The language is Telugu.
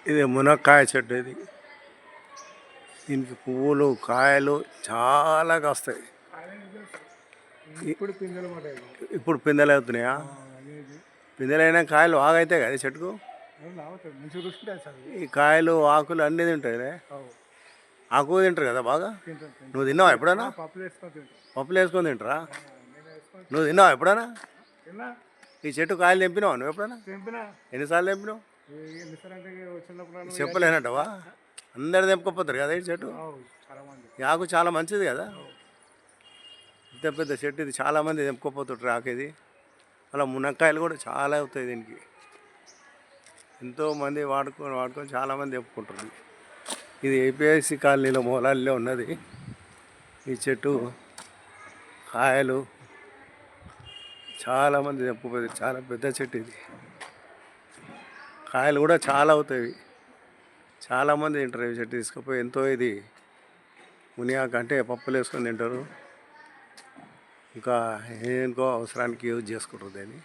ఇది మునక్కాయ చెట్టు. ఇది దీనికి పువ్వులు కాయలు చాలా కాస్తాయి. ఇప్పుడు పిందెలు అవుతున్నాయా? పిందెలైనా కాయలు ఆగైతాయి కదా చెట్టుకు. ఈ కాయలు ఆకులు అన్నీ తింటాయి. ఆకు తింటారు కదా బాగా. నువ్వు తిన్నావా ఎప్పుడైనా? పప్పులు వేసుకొని తింటారా? నువ్వు తిన్నావా ఎప్పుడైనా? ఈ చెట్టు కాయలు తెంపినావా నువ్వు ఎప్పుడైనా? ఎన్నిసార్లు తెంపినావు? చెప్పలేనట్టవా? అందరు తెంపుకోపోతారు కదా ఈ చెట్టు. ఈ ఆకు చాలా మంచిది కదా. పెద్ద పెద్ద చెట్టు ఇది, చాలామంది తెంపుకోపోతుంటారు ఆకు ఇది. అలా మునక్కాయలు కూడా చాలా అవుతాయి దీనికి. ఎంతోమంది వాడుకొని చాలామంది తెంపుకుంటారు. ఇది ఏపీఐసి కాలనీలో మూలాల్లో ఉన్నది ఈ చెట్టు. కాయలు చాలామంది తెంపుకోపోతారు. చాలా పెద్ద చెట్టు ఇది. కాయలు కూడా చాలా అవుతాయి. చాలామంది తింటారు ఈ చెట్టు తీసుకుపోయి. ఎంతో ఇది మునియాకు అంటే పప్పులు వేసుకొని తింటారు. ఇంకా ఏంకో అవసరానికి యూజ్ చేసుకుంటారు దాన్ని.